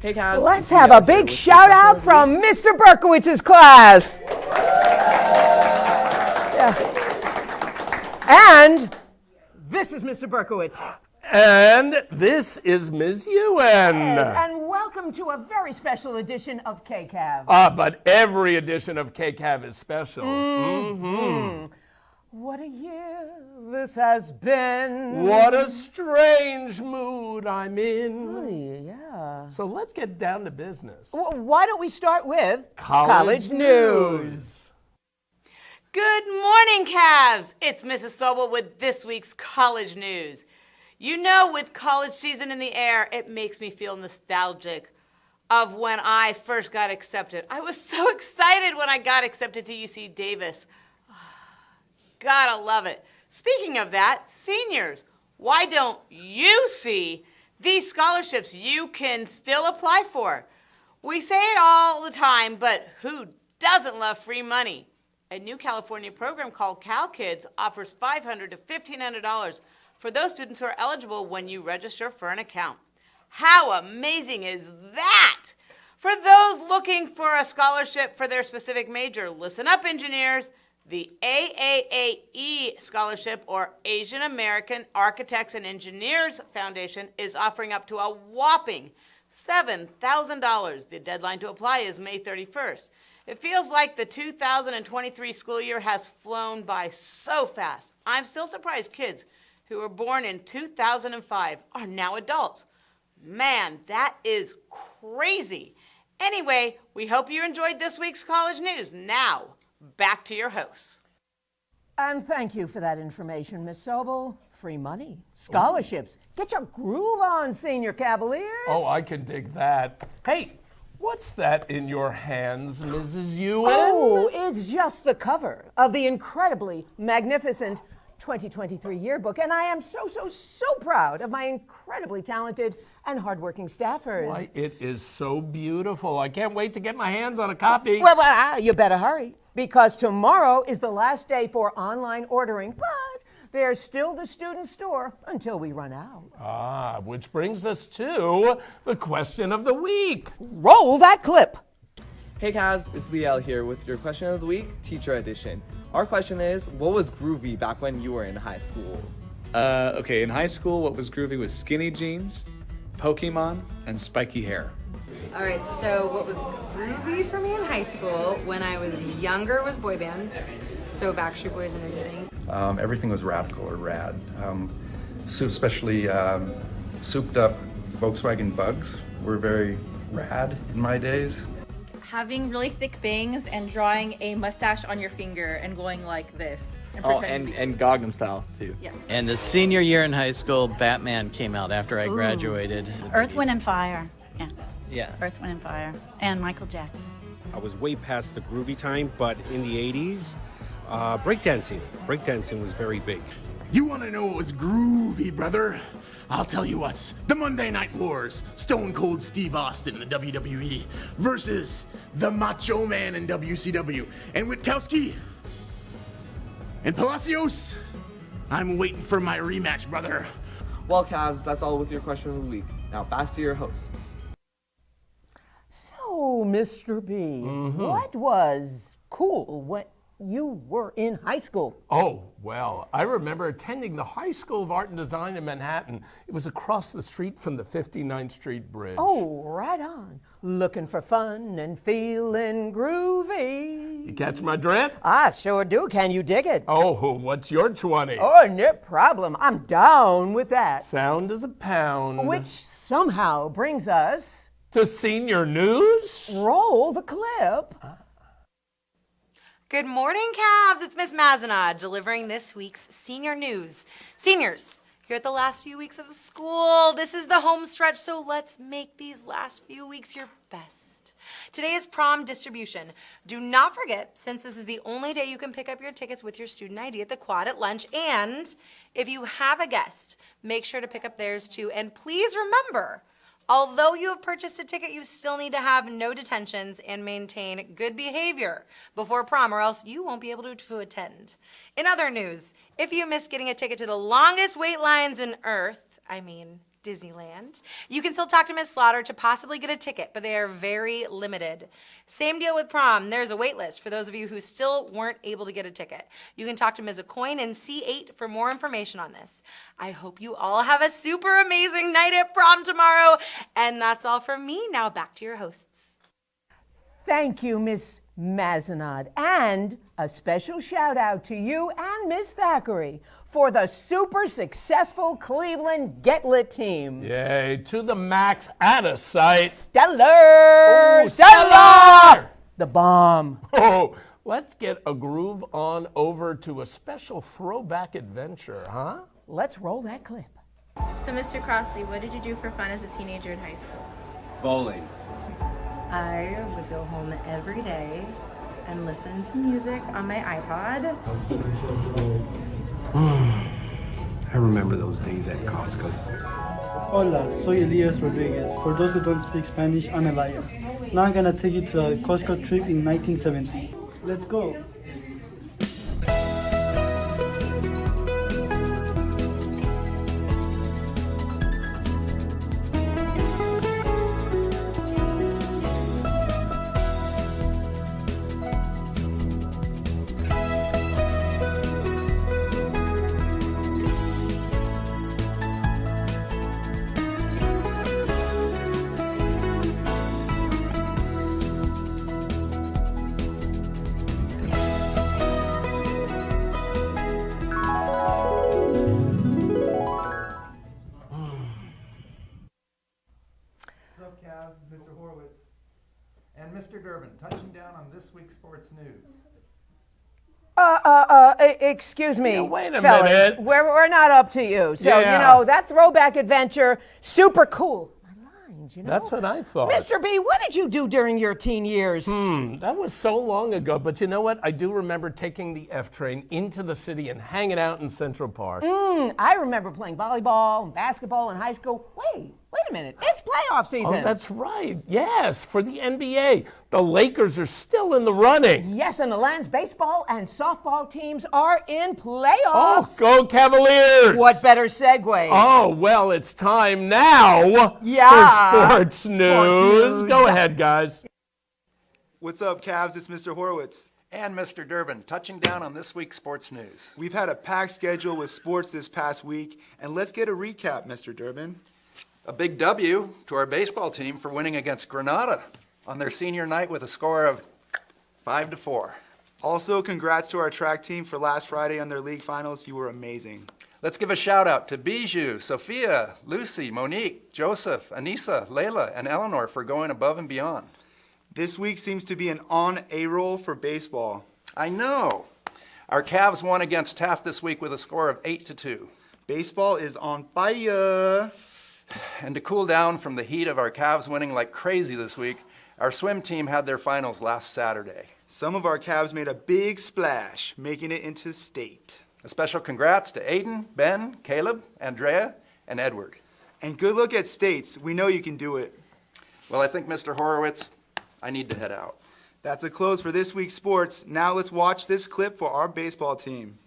Hey, Kcav. Let's have a big shout out from Mr. Berkowitz's class. Yeah. And this is Mr. Berkowitz. And this is Ms. Ewan. Yes, and welcome to a very special edition of Kcav. But every edition of Kcav is special. What a year this has been. What a strange mood I'm in. Really, yeah. So let's get down to business. Why don't we start with College news. Good morning, Cavs. It's Mrs. Sobel with this week's college news. You know, with college season in the air, it makes me feel nostalgic of when I first got accepted. I was so excited when I got accepted to UC Davis. Gotta love it. Speaking of that, seniors, why don't you see these scholarships you can still apply for? We say it all the time, but who doesn't love free money? A new California program called Kcav offers $500 to $1,500 for those students who are eligible when you register for an account. How amazing is that? For those looking for a scholarship for their specific major, listen up, engineers. The AAAE Scholarship, or Asian American Architects and Engineers Foundation, is offering up to a whopping $7,000. The deadline to apply is May 31st. It feels like the 2023 school year has flown by so fast. I'm still surprised kids who were born in 2005 are now adults. Man, that is crazy. Anyway, we hope you enjoyed this week's college news. Now, back to your hosts. And thank you for that information, Miss Sobel. Free money, scholarships. Get your groove on, Senior Cavaliers. Oh, I can dig that. Hey, what's that in your hands, Mrs. Ewan? Oh, it's just the cover of the incredibly magnificent 2023 yearbook, and I am so proud of my incredibly talented and hardworking staffers. Why, it is so beautiful. I can't wait to get my hands on a copy. Well, you better hurry, because tomorrow is the last day for online ordering, but there's still the student store until we run out. Which brings us to the question of the week. Roll that clip. Hey, Kcav. It's Liel here with your question of the week, Teacher Edition. Our question is, what was groovy back when you were in high school? Okay, in high school, what was groovy was skinny jeans, Pokemon, and spiky hair. All right, so what was groovy for me in high school when I was younger was boy bands, so Backstreet Boys and NSYNC. Everything was radical or rad. Especially souped up Volkswagen Bugs were very rad in my days. Having really thick bangs and drawing a mustache on your finger and going like this. And Gangnam Style too. Yeah. And the senior year in high school, Batman came out after I graduated. Earth, Wind, and Fire. Yeah. Earth, Wind, and Fire. And Michael Jackson. I was way past the groovy time, but in the 80s, breakdancing. Breakdancing was very big. You want to know what was groovy, brother? I'll tell you what. The Monday Night Wars. Stone Cold Steve Austin in the WWE versus the Macho Man in WCW. And Witkowski and Palacios, I'm waiting for my rematch, brother. Well, Kcav, that's all with your question of the week. Now back to your hosts. So, Mr. B, what was cool when you were in high school? Oh, well, I remember attending the High School of Art and Design in Manhattan. It was across the street from the 59th Street Bridge. Oh, right on. Looking for fun and feeling groovy. You catch my drift? I sure do. Can you dig it? Oh, what's your 20? Oh, no problem. I'm down with that. Sound as a pound. Which somehow brings us to senior news. Roll the clip. Good morning, Cavs. It's Miss Mazenod delivering this week's senior news. Seniors, you're at the last few weeks of school. This is the home stretch, so let's make these last few weeks your best. Today is prom distribution. Do not forget, since this is the only day you can pick up your tickets with your student ID at the quad at lunch, and if you have a guest, make sure to pick up theirs too. And please remember, although you have purchased a ticket, you still need to have no detentions and maintain good behavior before prom, or else you won't be able to attend. In other news, if you missed getting a ticket to the longest wait lines in Earth, Disneyland, you can still talk to Miss Slaughter to possibly get a ticket, but they are very limited. Same deal with prom. There's a wait list for those of you who still weren't able to get a ticket. You can talk to Ms. Acoin in C8 for more information on this. I hope you all have a super amazing night at prom tomorrow. And that's all from me. Now back to your hosts. Thank you, Miss Mazenod. And a special shout out to you and Miss Thackeray for the super successful Cleveland Get Lit team. Yay, to the max, out of sight. Stellar! Oh, stellar! The bomb. Oh, let's get a groove on over to a special throwback adventure, huh? Let's roll that clip. So, Mr. Crossley, what did you do for fun as a teenager in high school? Bowling. I would go home every day and listen to music on my iPod. I remember those days at Costco. Hola, soy Elias Rodriguez. For those who don't speak Spanish, I'm Elias. Now I'm gonna take you to a Costco trip in 1970. Let's go. What's up, Kcav? This is Mr. Horowitz. And Mr. Durbin, touching down on this week's sports news. Excuse me, Yeah, wait a fellas. minute. We're not up to you. So, Yeah. that throwback adventure, super cool. My lines, That's what I thought. Mr. B, what did you do during your teen years? That was so long ago, but you know what? I do remember taking the F train into the city and hanging out in Central Park. I remember playing volleyball and basketball in high school. Wait a minute. It's playoff season. Oh, that's right. Yes, for the NBA. The Lakers are still in the running. Yes, and the Land's baseball and softball teams are in playoffs. Oh, go Cavaliers! What better segue? Oh, well, it's time now Yeah. for sports news. Go ahead, guys. What's up, Cavs? It's Mr. Horowitz. And Mr. Durbin, touching down on this week's sports news. We've had a packed schedule with sports this past week, and let's get a recap, Mr. Durbin. A big W to our baseball team for winning against Granada on their senior night with a score of 5-4. Also, congrats to our track team for last Friday on their league finals. You were amazing. Let's give a shout out to Bijou, Sophia, Lucy, Monique, Joseph, Anissa, Layla, and Eleanor for going above and beyond. This week seems to be an on-a roll for baseball. I know. Our Cavs won against Taft this week with a score of 8-2. Baseball is on fire. And to cool down from the heat of our Cavs winning like crazy this week, our swim team had their finals last Saturday. Some of our Cavs made a big splash, making it into state. A special congrats to Aiden, Ben, Caleb, Andrea, and Edward. And good luck at states. We know you can do it. Well, I think, Mr. Horowitz, I need to head out. That's a close for this week's sports. Now let's watch this clip for our baseball team.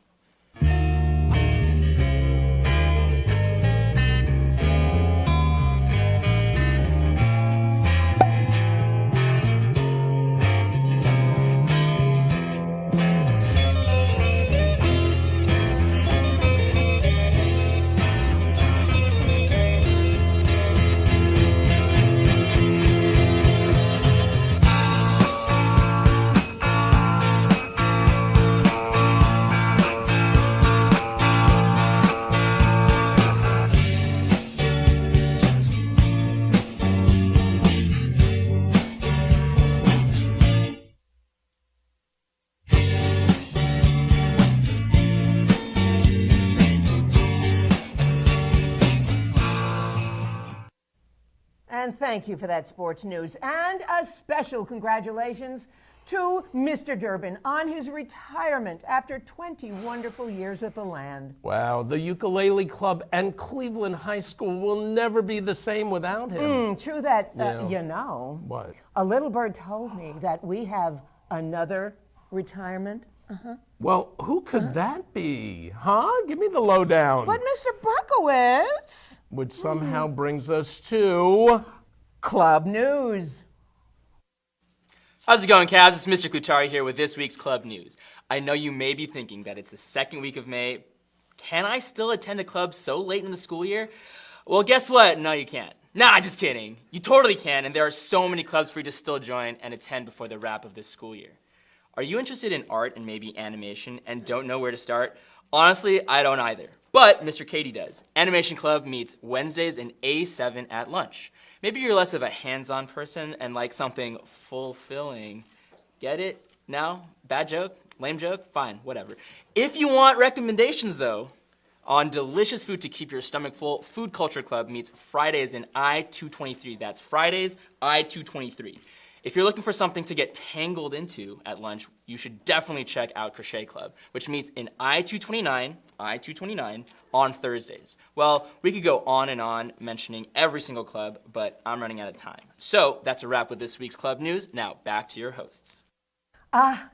And thank you for that sports news. And a special congratulations to Mr. Durbin on his retirement after 20 wonderful years at the land. Wow, the Ukulele Club and Cleveland High School will never be the same without him. True that, Yeah. you know. What? A little bird told me that we have another retirement. Well, who could that be? Huh? Give me the lowdown. But Mr. Berkowitz. Which somehow brings us to Club News. How's it going, Kcav? It's Mr. Kutari here with this week's Club News. I know you may be thinking that it's the second week of May. Can I still attend a club so late in the school year? Well, guess what? No, you can't. Nah, just kidding. You totally can, and there are so many clubs for you to still join and attend before the wrap of this school year. Are you interested in art and maybe animation and don't know where to start? Honestly, I don't either. But Mr. Katie does. Animation Club meets Wednesdays in A7 at lunch. Maybe you're less of a hands-on person and like something fulfilling. Get it? No? Bad joke? Lame joke? Fine, whatever. If you want recommendations, though, on delicious food to keep your stomach full, Food Culture Club meets Fridays in I-223. That's Fridays, I-223. If you're looking for something to get tangled into at lunch, you should definitely check out Crochet Club, which meets in I-229 on Thursdays. Well, we could go on and on mentioning every single club, but I'm running out of time. So that's a wrap with this week's Club News. Now back to your hosts.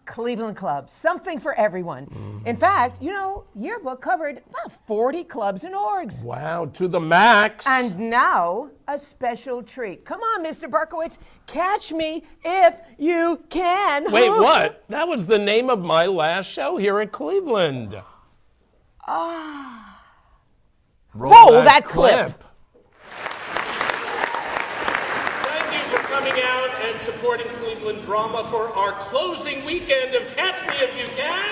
Cleveland Club, something for everyone. In fact, you know, Yearbook covered about 40 clubs and orgs. Wow, to the max. And now, a special treat. Come on, Mr. Berkowitz, catch me if you can. Wait, what? That was the name of my last show here at Cleveland. Roll that clip. Thank you for coming out and supporting Cleveland drama for our closing weekend of Catch Me If You Can.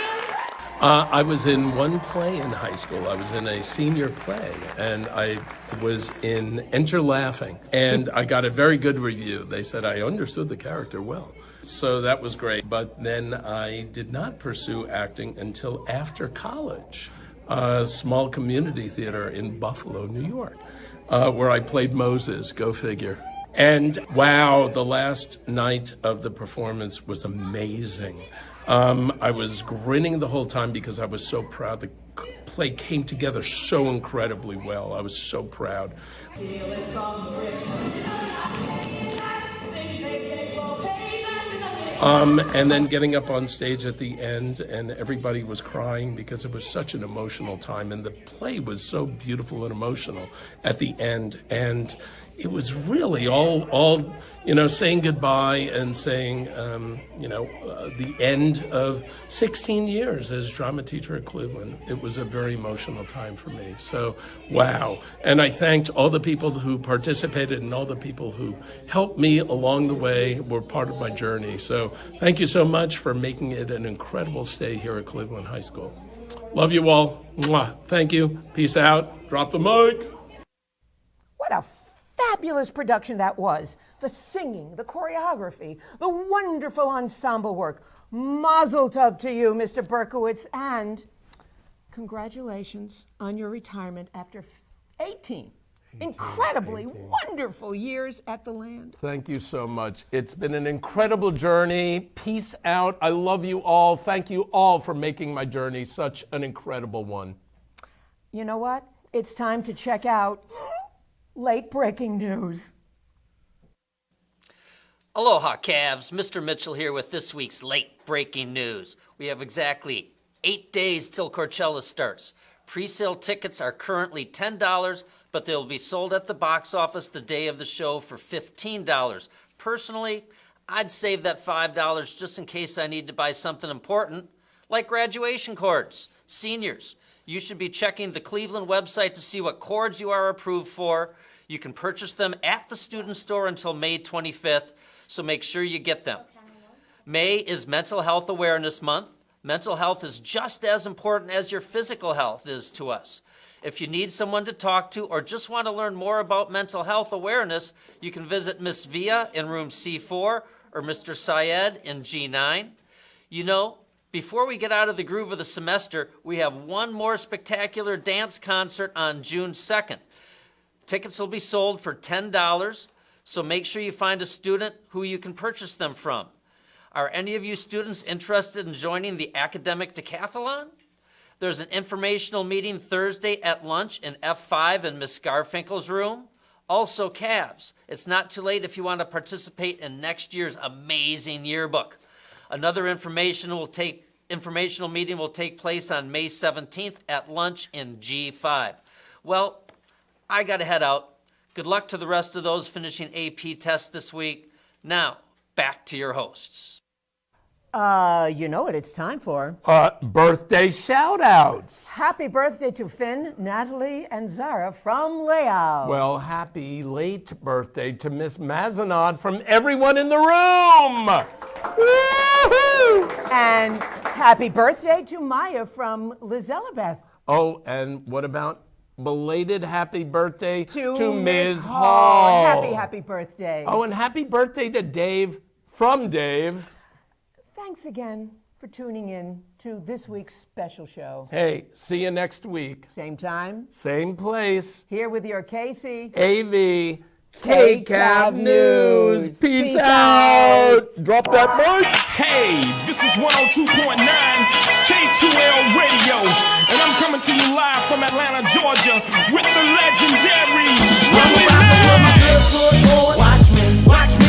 I was in one play in high school. I was in a senior play, and I was in Enter Laughing, and I got a very good review. They said I understood the character well. So that was great. But then I did not pursue acting until after college. A small community theater in Buffalo, New York, where I played Moses, go figure. And wow, the last night of the performance was amazing. I was grinning the whole time because I was so proud. The play came together so incredibly well. I was so proud. And then getting up on stage at the end, and everybody was crying because it was such an emotional time, and the play was so beautiful and emotional at the end, and it was really all you know, saying goodbye and saying, the end of 16 years as drama teacher at Cleveland. It was a very emotional time for me. So, wow. And I thanked all the people who participated and all the people who helped me along the way, were part of my journey. So thank you so much for making it an incredible stay here at Cleveland High School. Love you all. Mwah. Thank you. Peace out. Drop the mic. What a fabulous production that was. The singing, the choreography, the wonderful ensemble work. Mazel tov to you, Mr. Berkowitz, and congratulations on your retirement after 18 incredibly wonderful years at the land. Thank you so much. It's been an incredible journey. Peace out. I love you all. Thank you all for making my journey such an incredible one. You know what? It's time to check out late breaking news. Aloha, Cavs. Mr. Mitchell here with this week's late breaking news. We have exactly 8 days till Coachella starts. Pre-sale tickets are currently $10, but they'll be sold at the box office the day of the show for $15. Personally, I'd save that $5 just in case I need to buy something important, like graduation cords. Seniors, you should be checking the Cleveland website to see what cords you are approved for. You can purchase them at the student store until May 25th, so make sure you get them. May is Mental Health Awareness Month. Mental health is just as important as your physical health is to us. If you need someone to talk to or just want to learn more about mental health awareness, you can visit Miss Via in room C4 or Mr. Syed in G9. You know, before we get out of the groove of the semester, we have one more spectacular dance concert on June 2nd. Tickets will be sold for $10. so make sure you find a student who you can purchase them from. Are any of you students interested in joining the academic decathlon? There's an informational meeting Thursday at lunch in F5 in Miss Garfinkel's room. Also, Kcavs, it's not too late if you want to participate in next year's amazing yearbook. Another informational meeting will take place on May 17th at lunch in G5. Well, I got to head out. Good luck to the rest of those finishing AP tests this week. Now, back to your hosts. You know what it's time for. Birthday shout-outs. Happy birthday to Finn, Natalie, and Zara from Layout. Well, happy late birthday to Miss Mazanod from everyone in the room. Woo-hoo! And happy birthday to Maya from Liz Elizabeth. Oh, and what about belated happy birthday To Ms. Hall. Happy birthday. Oh, and happy birthday to Dave from Dave. Thanks again for tuning in to this week's special show. Hey, see you next week. Same time. Same place. Here with your KC. AV. Kcav News. Peace out. Drop that mic. Hey, this is 102.9 K2L Radio, and I'm coming to you live from Atlanta, Georgia, with the legendary. Watch me.